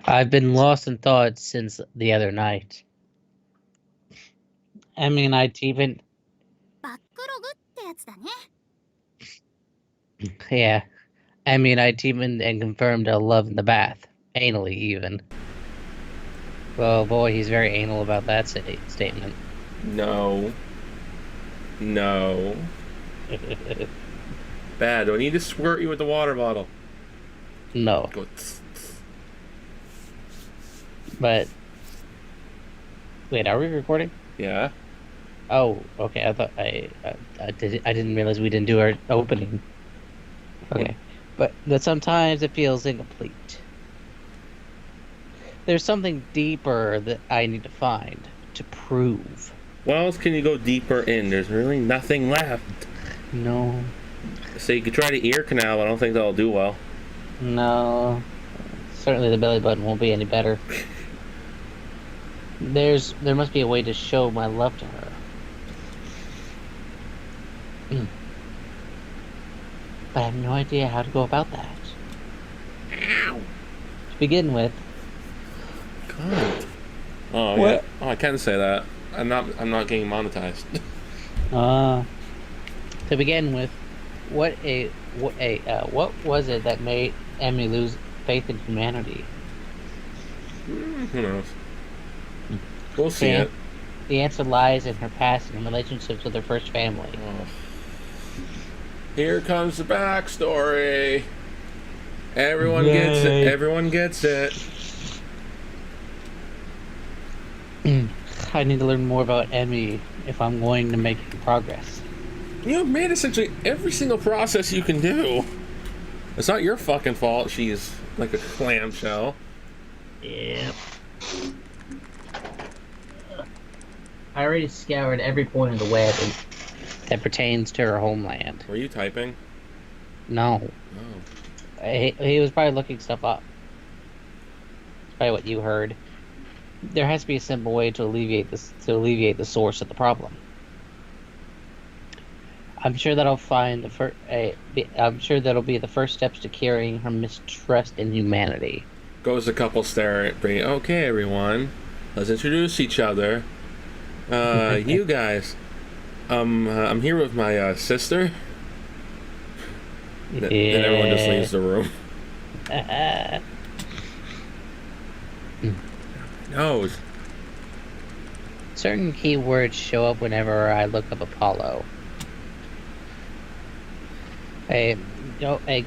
I've been lost in thought since the other night. Emmy and I even, バックログってやつだね。yeah, Emmy and I even and confirmed a love in the bath, anally even. Well, boy, he's very anal about that statement. No. No. Bad. Do I need to squirt you with the water bottle? No, Go. Tss, tss. but wait, are we recording? Yeah. Oh, okay. I thought I didn't realize we didn't do our opening. Okay, but sometimes it feels incomplete. There's something deeper that I need to find to prove. What else can you go deeper in? There's really nothing left. No, So you could try the ear canal. I don't think that'll do well. no. Certainly the belly button won't be any better. There must be a way to show my love to her. But I have no idea how to go about that. Ow. To begin with, God. Oh What? yeah. Oh, I can't say that. I'm not getting monetized. to begin with, what was it that made Emmy lose faith in humanity? Who knows? We'll see Yeah. it. The answer lies in her past and relationships with her first family. Oh. Here comes the backstory. Everyone gets it. Yay. Everyone gets it. I need to learn more about Emmy if I'm going to make progress. You've made essentially every single process you can do. It's not your fucking fault she's like a clamshell. Yep. I already scoured every point of the web that pertains to her homeland. Were you typing? No. Oh. He was probably looking stuff up. That's probably what you heard. There has to be a simple way to alleviate the source of the problem. I'm sure that'll I'm sure that'll be the first steps to curing her mistrust in humanity. Goes a couple staring at me. Okay, everyone, let's introduce each other. You guys. I'm here with my sister. Then everyone just leaves the room. Nose. Certain keywords show up whenever I look up Apollo. A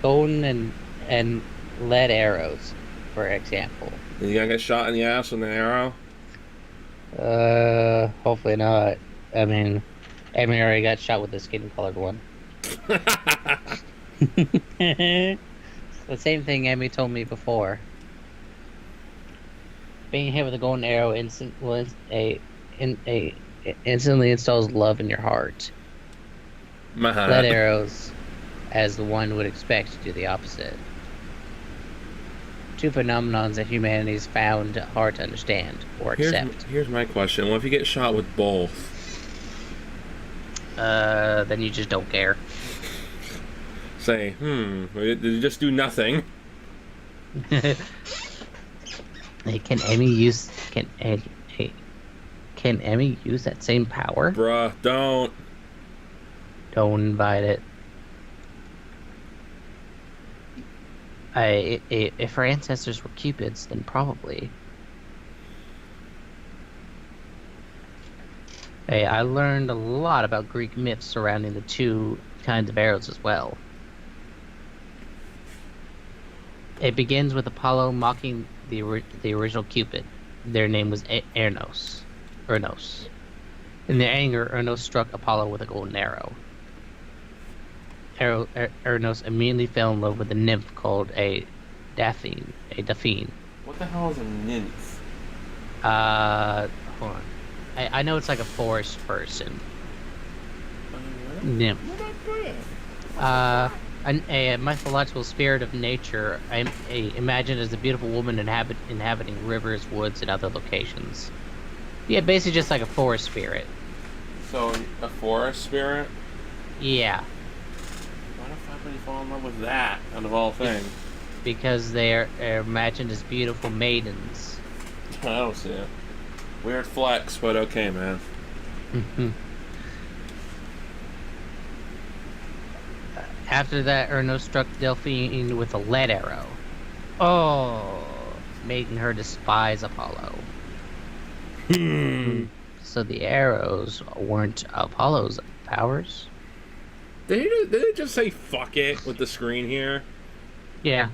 golden and lead arrows, for example. You gonna get shot in the ass with an arrow? Hopefully not. I mean, Emmy already got shot with the skin-colored one. The same thing Emmy told me before. Being hit with a golden arrow instantly installs love in your heart. Lead arrows, as the one would expect, do the opposite. Two phenomenons that humanity has found hard to understand or accept. Here's my question. What if you get shot with both? Then you just don't care. Say, did you just do nothing? Can Emmy use that same power? Bruh, don't. Don't invite it. If our ancestors were cupids, then probably. Hey, I learned a lot about Greek myths surrounding the two kinds of arrows as well. It begins with Apollo mocking the original Cupid. Their name was Ernos. In their anger, Ernos struck Apollo with a golden arrow. Ernos immediately fell in love with a nymph called a Daphne. What the hell is a nymph? Hold on. I know it's like a forest person. Nymph. A mythological spirit of nature, I imagine as a beautiful woman inhabiting rivers, woods, and other locations. Yeah, basically just like a forest spirit. So, a forest spirit? Yeah. Why the fuck would you fall in love with that, out of all things? because they're imagined as beautiful maidens. I don't see it. Weird flex, but okay, man. After that, Erno struck Delphine with a lead arrow. Oh, making her despise Apollo. So the arrows weren't Apollo's powers? Did they just say fuck it with the screen here? Yeah.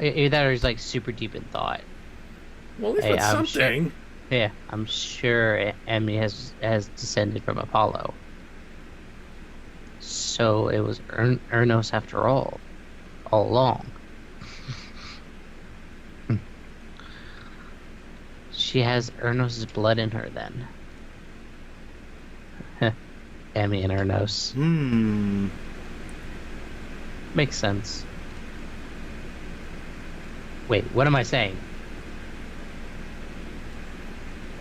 Either that or he's like super deep in thought. Well, at least that's something. Sure, yeah, I'm sure Emmy has descended from Apollo. So it was Ernos after all along. She has Ernos' blood in her then. Emmy and Ernos. Makes sense. Wait, what am I saying?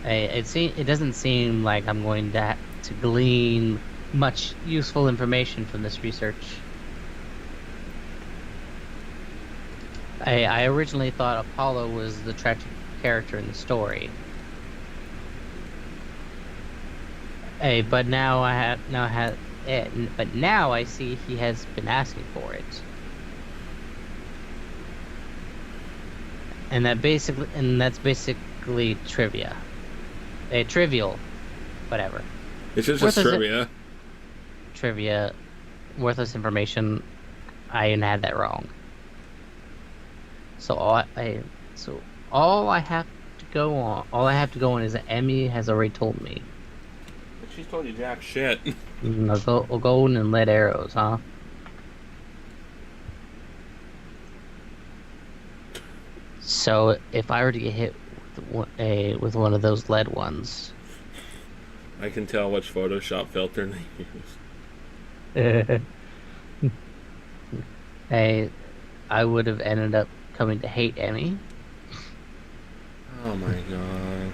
It doesn't seem like I'm going to glean much useful information from this research. I originally thought Apollo was the tragic character in the story. But now but now I see he has been asking for it. And that's basically trivia. Trivial, whatever. It's just trivia. Trivia, worthless information. I even had that wrong. So all I have to go on is that Emmy has already told me. She's told you jack shit. Golden and lead arrows, huh? So if I were to get hit with one of those lead ones, I can tell which Photoshop filter they use. I would have ended up coming to hate Emmy. Oh my god.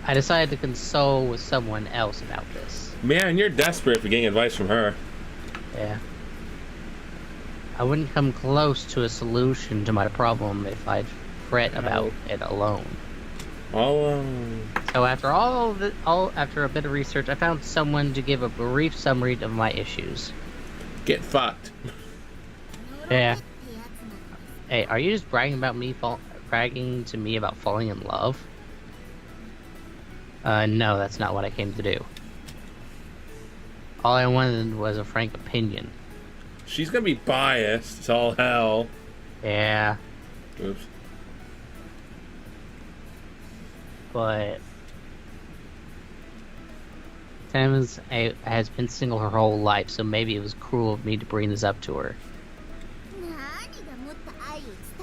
I decided to console with someone else about this. Man, you're desperate for getting advice from her. Yeah. I wouldn't come close to a solution to my problem if I'd fret about it alone. So after after a bit of research, I found someone to give a brief summary of my issues. Get fucked. Yeah. Hey, are you just bragging to me about falling in love? No, that's not what I came to do. All I wanted was a frank opinion. She's gonna be biased. It's all hell. Yeah. Oops. But Sam has been single her whole life, so maybe it was cruel of me to bring this up to her.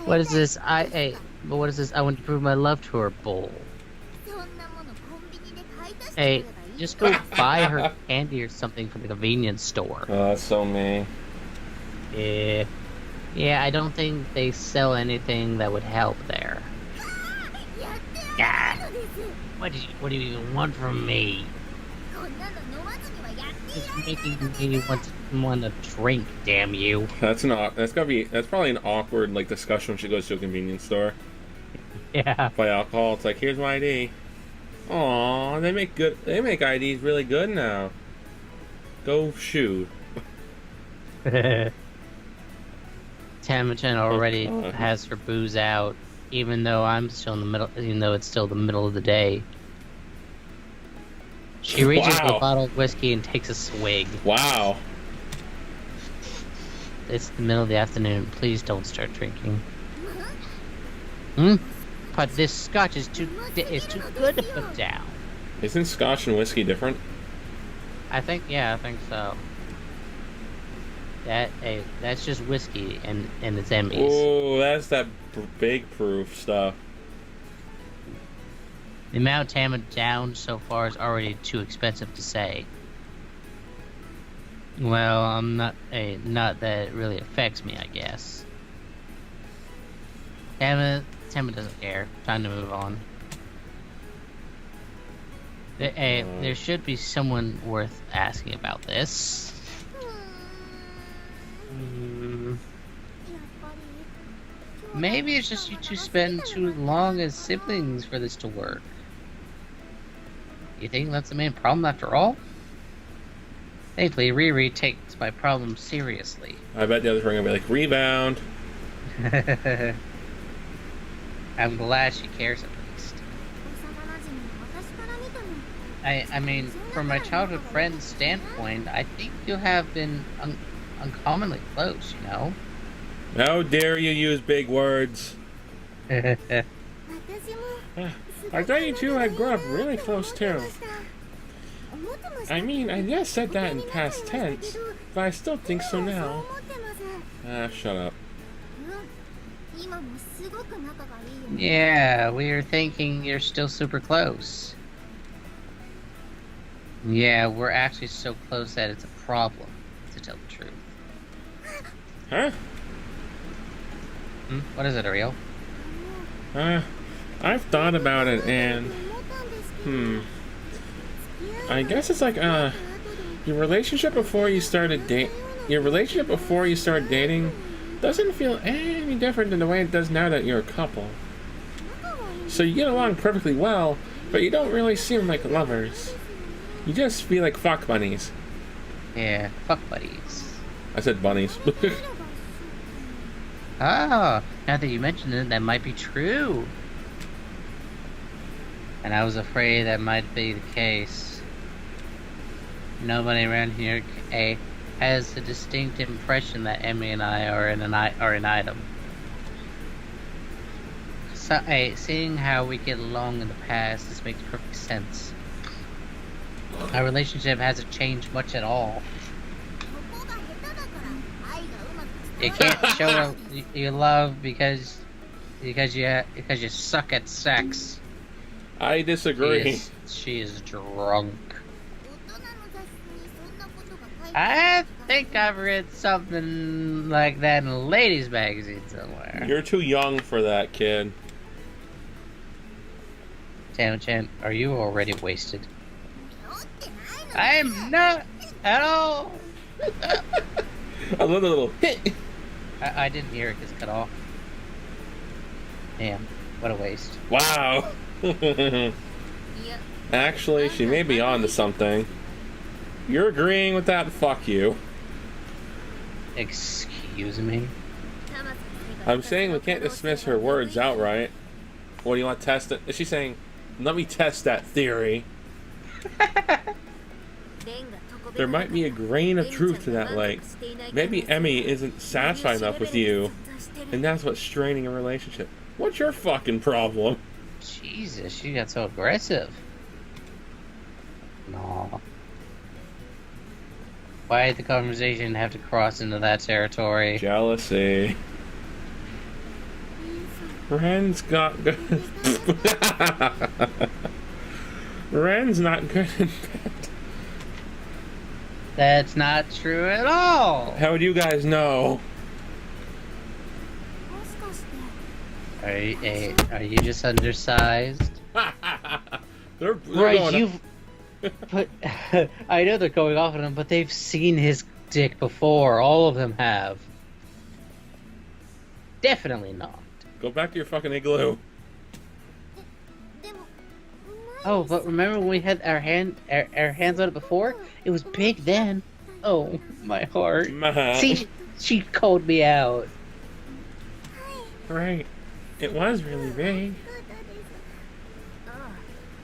What is this? But what is this? I want to prove my love to her bull. Hey, just go buy her candy or something from the convenience store. Oh, that's so mean. Yeah, I don't think they sell anything that would help there. Ah, what do you even want from me? Just making me want to drink, damn you. That's probably an awkward discussion when she goes to a convenience store. Yeah. Buy alcohol. It's like, here's my ID. Aw, they make IDs really good now. Go shoot. Tamachan already has her booze out, even though it's still the middle of the day. She reaches for a bottle of whiskey and takes a swig. Wow. It's the middle of the afternoon. Please don't start drinking. But this scotch is too good to put down. Isn't scotch and whiskey different? I think so. That's just whiskey and it's Emmys. Oh, that's that big proof stuff. The amount Tama down so far is already too expensive to say. Well, I'm not that it really affects me, I guess. Tama doesn't care. Time to move on. There should be someone worth asking about this. Maybe it's just you two spend too long as siblings for this to work. You think that's the main problem after all? Thankfully, Riri takes my problem seriously. I bet the others were gonna be like, rebound. I'm glad she cares at least. I mean, from my childhood friend's standpoint, I think you have been uncommonly close, you know? How dare you use big words? I thought you two had grown up really close too. I mean, I just said that in past tense, but I still think so now. Shut up. Yeah, we were thinking you're still super close. Yeah, we're actually so close that it's a problem, to tell the truth. Huh? What is it, Ariel? I've thought about it and... I guess it's like, your relationship before you started dating doesn't feel any different than the way it does now that you're a couple. So you get along perfectly well, but you don't really seem like lovers. You just feel like fuck bunnies. Yeah, fuck buddies. I said bunnies. Ah, now that you mention it, that might be true. And I was afraid that might be the case. Nobody around here has a distinct impression that Emmy and I are an item. So, seeing how we get along in the past, this makes perfect sense. Our relationship hasn't changed much at all. You can't show your love because you suck at sex. I disagree. She is drunk. I think I've read something like that in a ladies' magazine somewhere. You're too young for that, kid. Chan, are you already wasted? I am not at all. A little hit. I didn't hear it get cut off. Damn, what a waste. Wow. Actually, she may be on to something. You're agreeing with that? Fuck you. Excuse me? I'm saying we can't dismiss her words outright. What do you want to test it? Is she saying, let me test that theory? There might be a grain of truth to that, like, maybe Emmy isn't satisfied enough with you, and that's what's straining a relationship. What's your fucking problem? Jesus, she got so aggressive. No. Why did the conversation have to cross into that territory? Jealousy. Ren's got good. Ren's not good in bed. That's not true at all. How would you guys know? Are you just undersized? they're Right, going you've... But I know they're going off on him, but they've seen his dick before. All of them have. Definitely not. Go back to your fucking igloo. Oh, but remember when we had our hands on it before? It was big then. Oh, my heart. See, she called me out. Right. It was really big.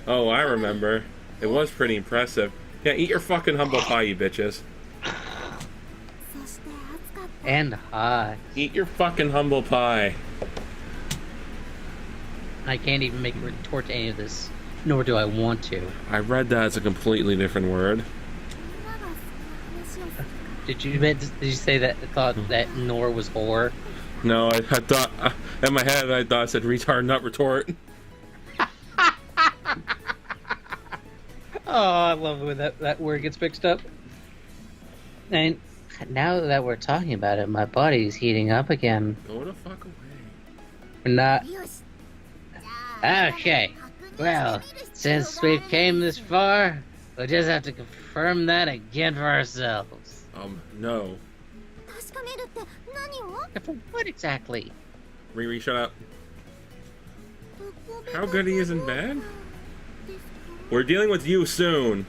Oh, I remember. It was pretty impressive. Yeah, eat your fucking humble pie, you bitches. And hot. Eat your fucking humble pie. I can't even make a retort to any of this, nor do I want to. I read that as a completely different word. Did you say that? Thought that nor was whore? No, I thought in my head I thought I said retard, not retort. Oh, I love when that word gets mixed up. And now that we're talking about it, my body's heating up again. Go the fuck away. We're not. Okay. Well, since we've came this far, we'll just have to confirm that again for ourselves. No. For what exactly? Riri, shut up. How good he is in bed? We're dealing with you soon.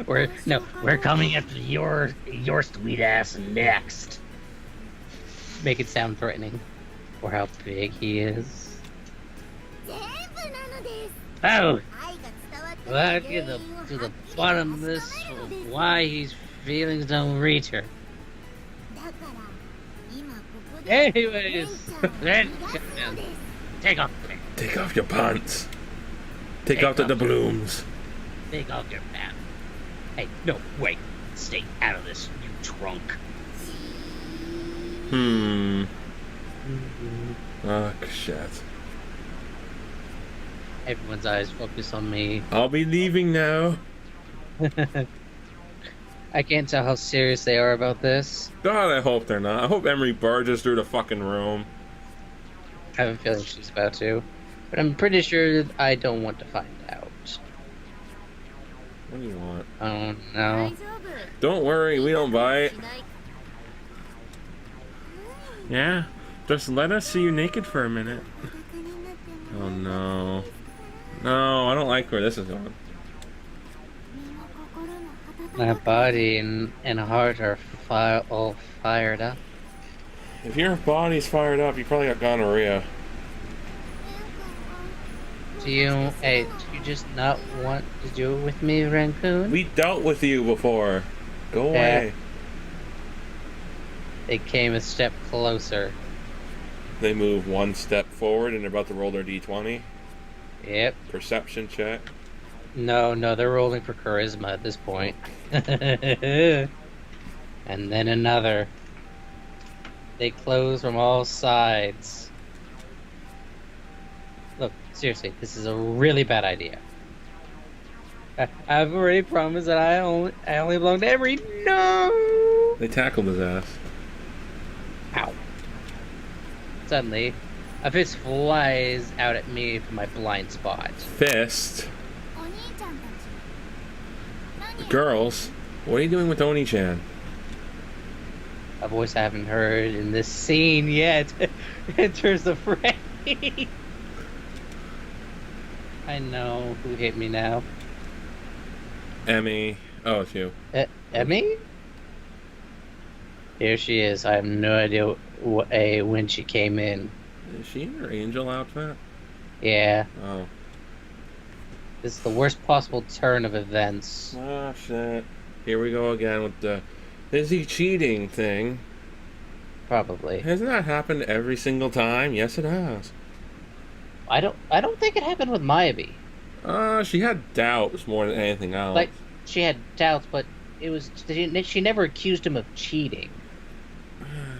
we're coming after your sweet ass next. Make it sound threatening, or how big he is. Oh, let's get to the bottom of this. Why his feelings don't reach her. Anyways, take off. Take off your pants. Take off the doubloons. Take off your pants. Hey, no, wait. Stay out of this, you drunk. Oh, shit. Everyone's eyes focus on me. I'll be leaving now. I can't tell how serious they are about this. God, I hope they're not. I hope Emiri barges through the fucking room. I have a feeling she's about to. But I'm pretty sure I don't want to find out. What do you want? Oh, no. Don't worry, we don't bite. Yeah, just let us see you naked for a minute. Oh, no. No, I don't like where this is going. My body and heart are all fired up. If your body's fired up, you probably got gonorrhea. Do you just not want to do it with me, Raccoon? We dealt with you before. Go away. They came a step closer. They move one step forward and they're about to roll their d20. Yep. Perception check. No, they're rolling for charisma at this point. And then another. They close from all sides. Look, seriously, this is a really bad idea. I've already promised that I only belong to Emiri. No! They tackled his ass. Ow. Suddenly, a fist flies out at me from my blind spot. Fist? Girls, what are you doing with Onii-chan? A voice I haven't heard in this scene yet enters the fray. I know who hit me now. Emmy. Oh, it's you. Emmy? Here she is. I have no idea when she came in. Is she in her angel outfit? Yeah. Oh. This is the worst possible turn of events. Oh, shit. Here we go again with the... Is he cheating thing? Probably. Hasn't that happened every single time? Yes, it has. I don't think it happened with Maybe. She had doubts more than anything else. Like, she had doubts, but it was... She never accused him of cheating.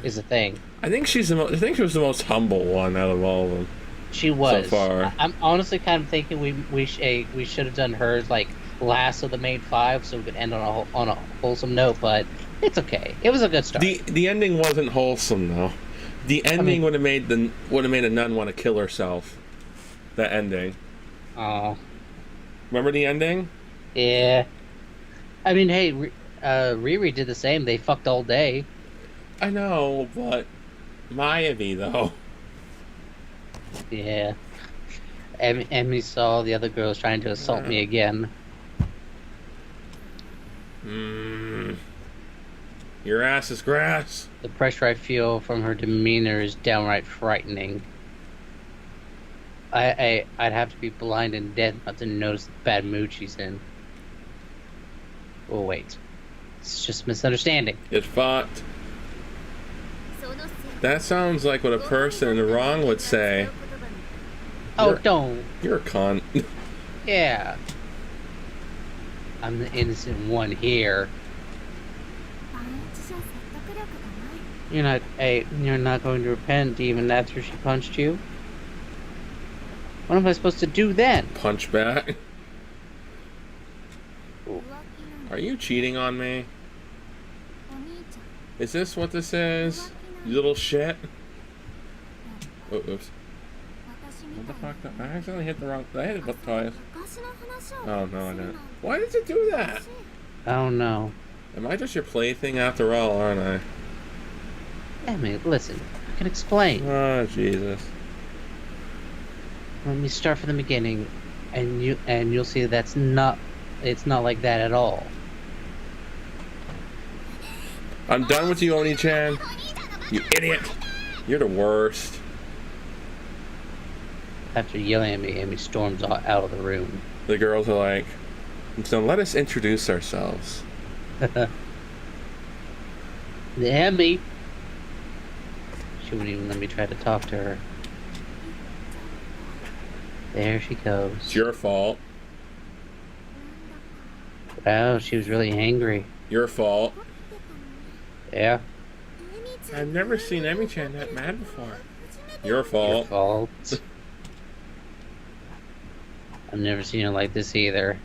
Is the thing. I think she was the most humble one out of all of them. She was. So far. I'm honestly kind of thinking we should have done hers like last of the main five, so we could end on a wholesome note. But it's okay. It was a good start. The ending wasn't wholesome though. The ending would have made a nun want to kill herself. The ending. Oh. Remember the ending? Yeah. I mean, hey, Riri did the same. They fucked all day. I know, but Maybe though. Yeah. Emmy saw the other girls trying to assault me again. Your ass is grass. The pressure I feel from her demeanor is downright frightening. I'd have to be blind and dead not to notice the bad mood she's in. Oh wait, it's just misunderstanding. It's fucked. That sounds like what a person in the wrong would say. Oh, don't. You're a cunt. Yeah. I'm the innocent one here. You're not going to repent even after she punched you? What am I supposed to do then? Punch back. Are you cheating on me? Is this what this is? You little shit. Oh, oops. What the fuck? I accidentally hit the wrong... I hit it twice. Oh, no, I didn't. Why did it do that? I don't know. Am I just your plaything after all, aren't I? I mean, listen, can explain. Oh, Jesus. Let me start from the beginning, and you'll see it's not like that at all. I'm done with you, Onii-chan. You idiot. You're the worst. After yelling at me, Amy storms out of the room. The girls are like, so let us introduce ourselves. Amy. She wouldn't even let me try to talk to her. There she goes. It's your fault. Wow, she was really angry. Your fault. Yeah. I've never seen Emiri-chan that mad before. Your fault. Your fault. I've never seen her like this either.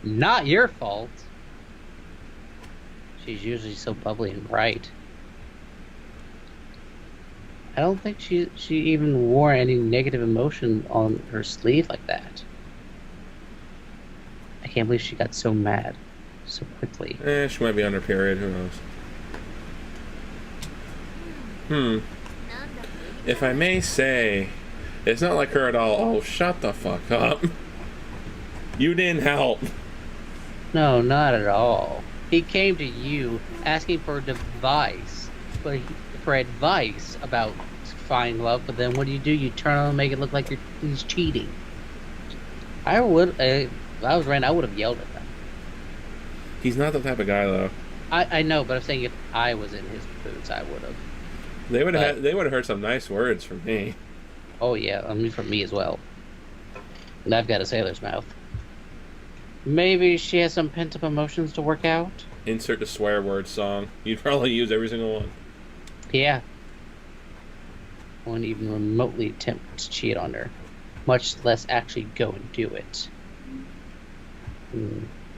Not your fault. She's usually so bubbly and bright. I don't think she even wore any negative emotion on her sleeve like that. I can't believe she got so mad so quickly. She might be on her period, who knows. If I may say, it's not like her at all. Oh, shut the fuck up. You didn't help. No, not at all. He came to you asking for advice, for advice about finding love, but then what do? You turn on and make it look like he's cheating. I would, if I was Rand, I would have yelled at them. He's not the type of guy, though. I know, but I'm saying if I was in his boots, I would have. They would have heard some nice words from me. Oh yeah, I mean from me as well. And I've got a sailor's mouth. Maybe she has some pent-up emotions to work out? Insert the swear word song. You'd probably use every single one. Yeah. I wouldn't even remotely attempt to cheat on her. Much less actually go and do it.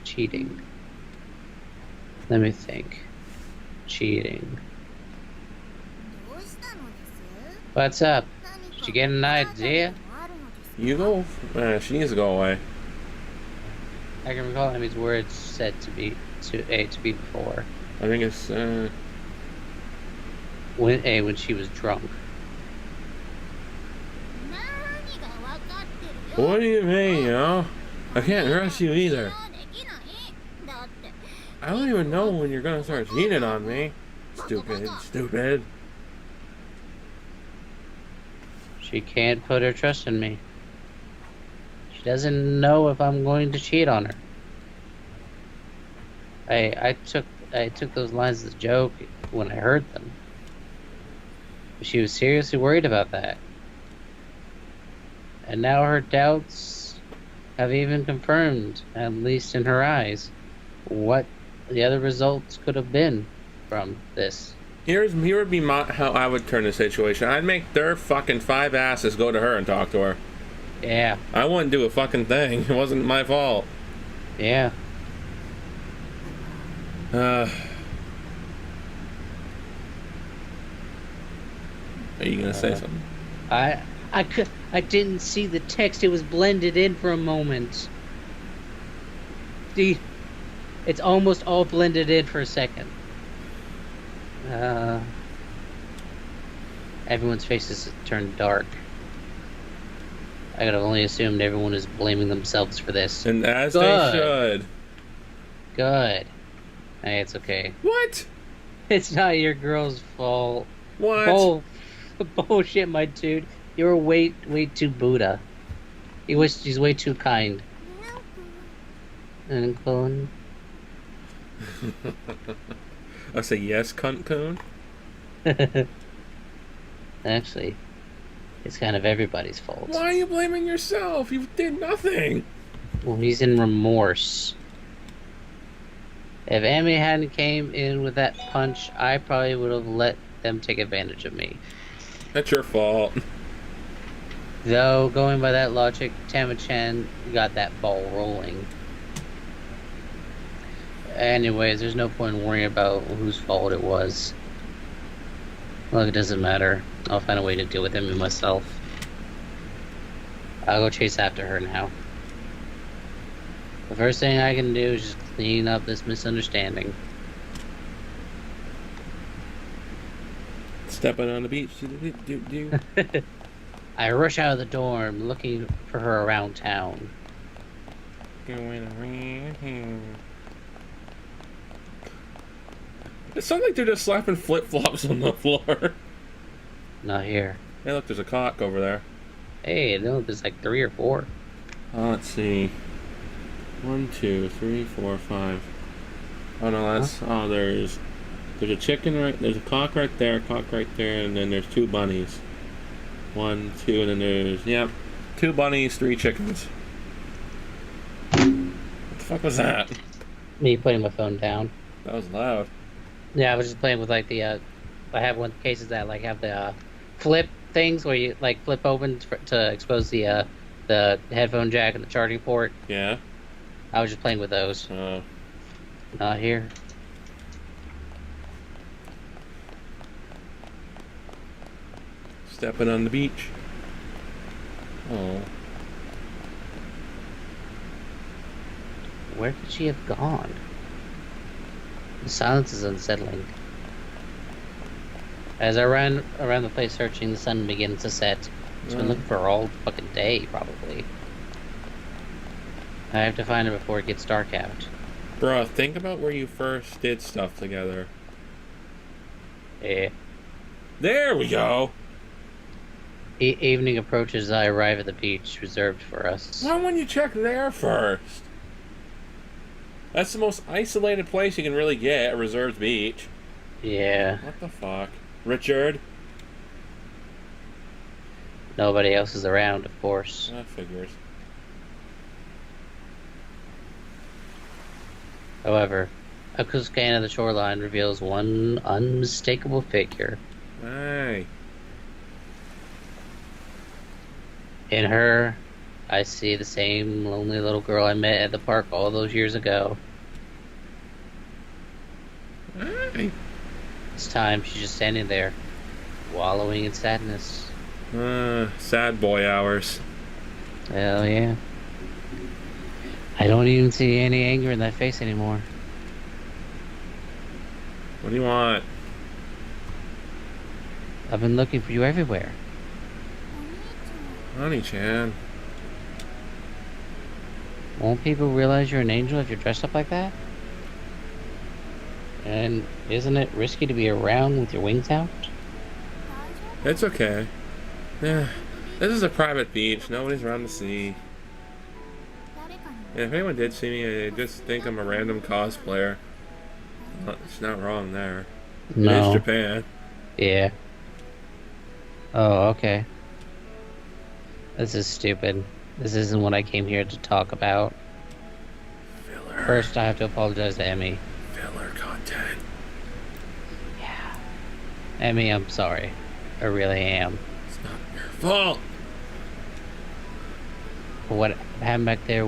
Cheating. Let me think. Cheating. What's up? Did you get an idea? You go... she needs to go away. I can recall Emmy's words said to be before. I think it's when she was drunk. What do you mean, yo? I can't trust you either. I don't even know when you're gonna start cheating on me. Stupid. She can't put her trust in me. She doesn't know if I'm going to cheat on her. I took those lines as a joke when I heard them. She was seriously worried about that. And now her doubts have even confirmed, at least in her eyes, what the other results could have been from this. Here would be how I would turn the situation. I'd make their fucking 5 asses go to her and talk to her. Yeah. I wouldn't do a fucking thing. It wasn't my fault. Yeah. Are you gonna say something? I didn't see the text. It was blended in for a moment. It's almost all blended in for a second. Everyone's faces turned dark. I could have only assumed everyone is blaming themselves for this. And as they should. Good. Hey, it's okay. What? It's not your girl's fault. What? Bullshit, my dude. You're way too Buddha. She's way too kind. And clone. I say yes, cunt coon. Actually, it's kind of everybody's fault. Why are you blaming yourself? You did nothing. Well, he's in remorse. If Amy hadn't came in with that punch, I probably would have let them take advantage of me. That's your fault. Though, going by that logic, Tama-chan got that ball rolling. Anyways, there's no point in worrying about whose fault it was. Look, it doesn't matter. I'll find a way to deal with him myself. I'll go chase after her now. The first thing I can do is just clean up this misunderstanding. Stepping on the beach. I rush out of the dorm looking for her around town. Going around here. It sounds like they're just slapping flip-flops on the floor. Not here. Hey, look, there's a cock over there. Hey, no, there's like 3 or 4. Let's see. 1, 2, 3, 4, 5. Oh no, that's there's a chicken there's a cock right there, and then there's 2 bunnies. 1, 2, and then there's 2 bunnies, 3 chickens. What the fuck was that? Me putting my phone down. That was loud. Yeah, I was just playing with like the I have one of the cases that like have the flip things where you like flip open to expose the headphone jack and the charging port. Yeah. I was just playing with those. Not here. Stepping on the beach. Oh. Where could she have gone? The silence is unsettling. As I ran around the place searching, the sun begins to set. It's been looking for her all fucking day, probably. I have to find her before it gets dark out. Bruh, think about where you first did stuff together. Yeah. There we go! Evening approaches as I arrive at the beach reserved for us. Why wouldn't you check there first? That's the most isolated place you can really get, a reserved beach. Yeah. What the fuck? Richard? Nobody else is around, of course. That figures. However, a quick scan of the shoreline reveals one unmistakable figure. Hey. In her, I see the same lonely little girl I met at the park all those years ago. Hey. This time, she's just standing there, wallowing in sadness. Sad boy hours. Hell yeah. I don't even see any anger in that face anymore. What do you want? I've been looking for you everywhere. Onii-chan. Won't people realize you're an angel if you're dressed up like that? And isn't it risky to be around with your wings out? It's okay. Yeah, this is a private beach. Nobody's around to see. Yeah, if anyone did see me, they just think I'm a random cosplayer. It's not wrong there. No. It is Japan. Yeah. Oh, okay. This is stupid. This isn't what I came here to talk about. Filler. First, I have to apologize to Emmy. Filler content. Yeah. Emmy, I'm sorry. I really am. It's not your fault. What happened back there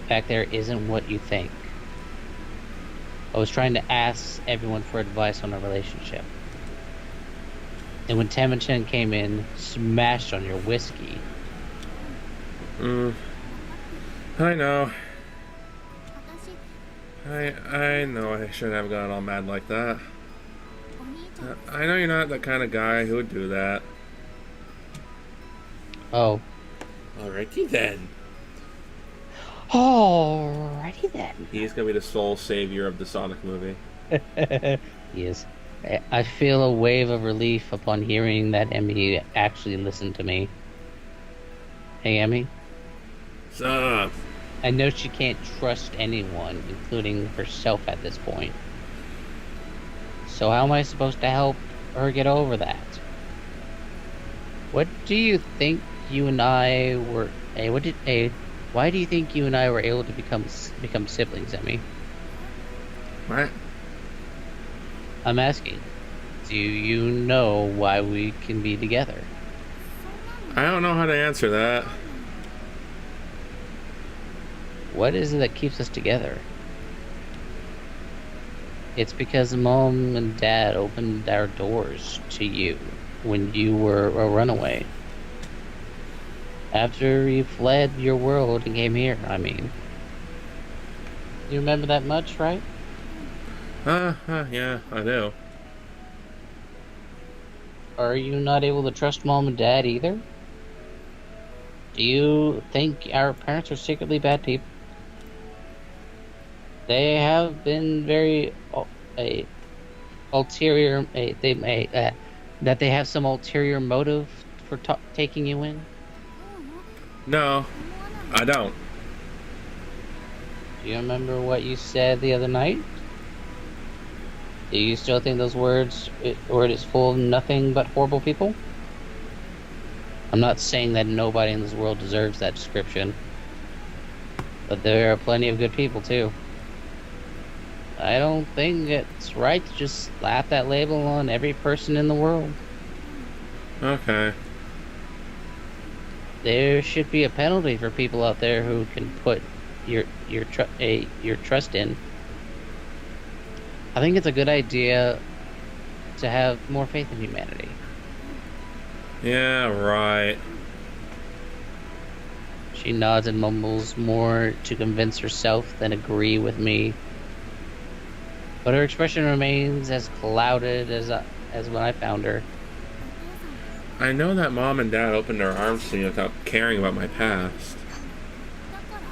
back there isn't what you think. I was trying to ask everyone for advice on our relationship. And when Temachin came in, smashed on your whiskey. I know. I know I shouldn't have gotten all mad like that. I know you're not the kind of guy who would do that. Oh. Alrighty then. Alrighty then. He's gonna be the sole savior of the Sonic movie. He is. I feel a wave of relief upon hearing that Emmy actually listened to me. Hey, Emmy? What's up? I know she can't trust anyone, including herself at this point. So how am I supposed to help her get over that? What do you think you and I were... why do you think you and I were able to become siblings, Emmy? What? I'm asking. Do you know why we can be together? I don't know how to answer that. What is it that keeps us together? It's because Mom and Dad opened our doors to you when you were a runaway. After you fled your world and came here, I mean. You remember that much, right? Yeah, I do. are you not able to trust mom and dad either? Do you think our parents are secretly bad people? They have been very ulterior. That they have some ulterior motive for taking you in. No, I don't. Do you remember what you said the other night? Do you still think those words is full of nothing but horrible people? I'm not saying that nobody in this world deserves that description, but there are plenty of good people too. I don't think it's right to just slap that label on every person in the world. Okay. There should be a penalty for people out there who can put your trust in. I think it's a good idea to have more faith in humanity. Yeah, right. She nods and mumbles more to convince herself than agree with me. But her expression remains as clouded as when I found her. I know that mom and dad opened their arms to me without caring about my past.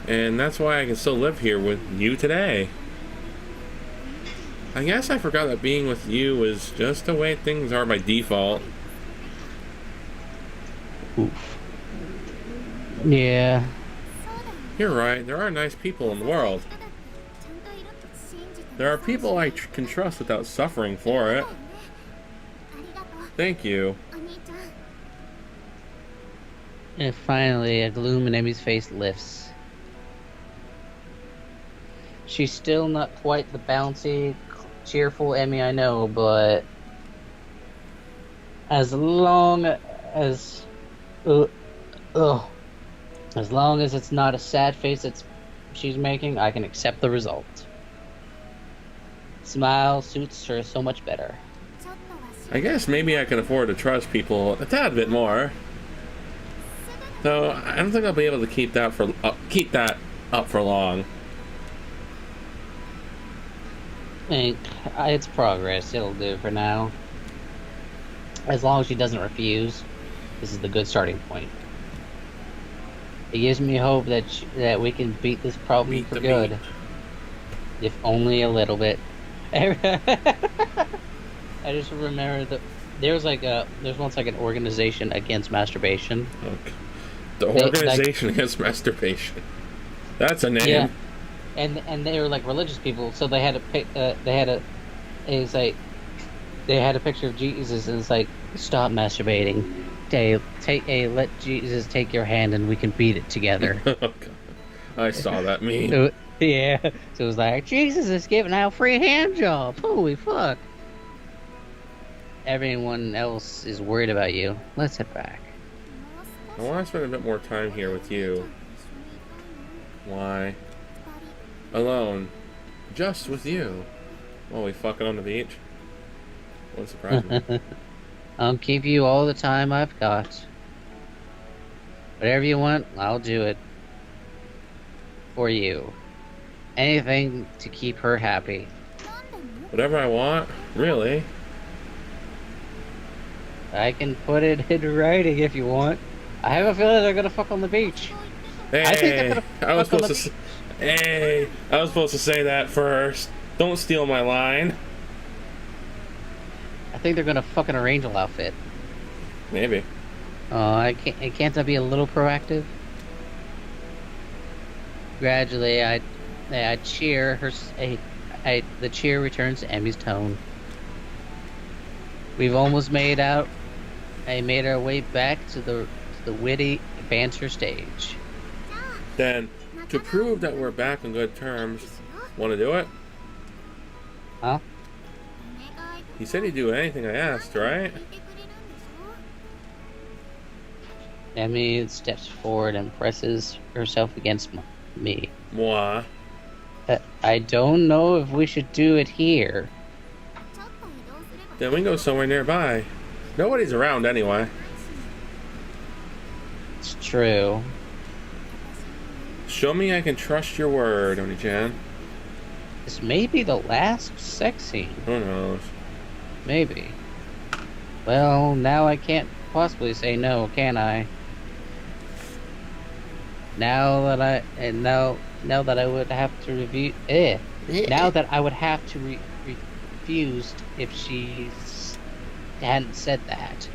And that's why I can still live here with you today. I guess I forgot that being with you is just the way things are by default. Oof. Yeah. You're right, there are nice people in the world. There are people I can trust without suffering for it. Thank you. And finally, a gloom in Emmy's face lifts. She's still not quite the bouncy, cheerful Emmy I know, but as long as it's not a sad face she's making, I can accept the result. Smile suits her so much better. I guess maybe I can afford to trust people a tad bit more. Though I don't think I'll be able to keep that up for long. It's progress. It'll do for now. As long as she doesn't refuse, this is the good starting point. It gives me hope that we can beat this problem for good. If only a little bit. I just remember that there's once like an organization against masturbation. Okay. The organization against masturbation. That's a name. Yeah. And they were like religious people, so they had a picture of Jesus, and it's like, stop masturbating. Let Jesus take your hand, and we can beat it together. Oh, I saw that meme. Yeah, so it was like, Jesus is giving out free hand job. Holy fuck! Everyone else is worried about you. Let's head back. I want to spend a bit more time here with you. Why? Alone. Just with you. While we fucking on the beach. Wouldn't surprise me. I'll give you all the time I've got. Whatever you want, I'll do it. For you. Anything to keep her happy. Whatever I want? Really? I can put it in writing if you want. I have a feeling they're gonna fuck on the beach. Hey, I think they're gonna I was fuck supposed to say that first. Don't steal my line. I think they're gonna fuck in a Angel outfit. Maybe. Can't I be a little proactive? Gradually, I cheer her. The cheer returns to Emmy's tone. We've almost made our way back to the witty banter stage. Then, to prove that we're back on good terms, want to do it? Huh? You said you'd do anything I asked, right? Emmy steps forward and presses herself against me. Moi. I don't know if we should do it here. Then we can go somewhere nearby. Nobody's around anyway. It's true. Show me I can trust your word, Onii-chan. This may be the last sex scene. Who knows? Maybe. Well, now I can't possibly say no, can I? Now that now that I would have to review, now that I would have to refuse if she hadn't said that.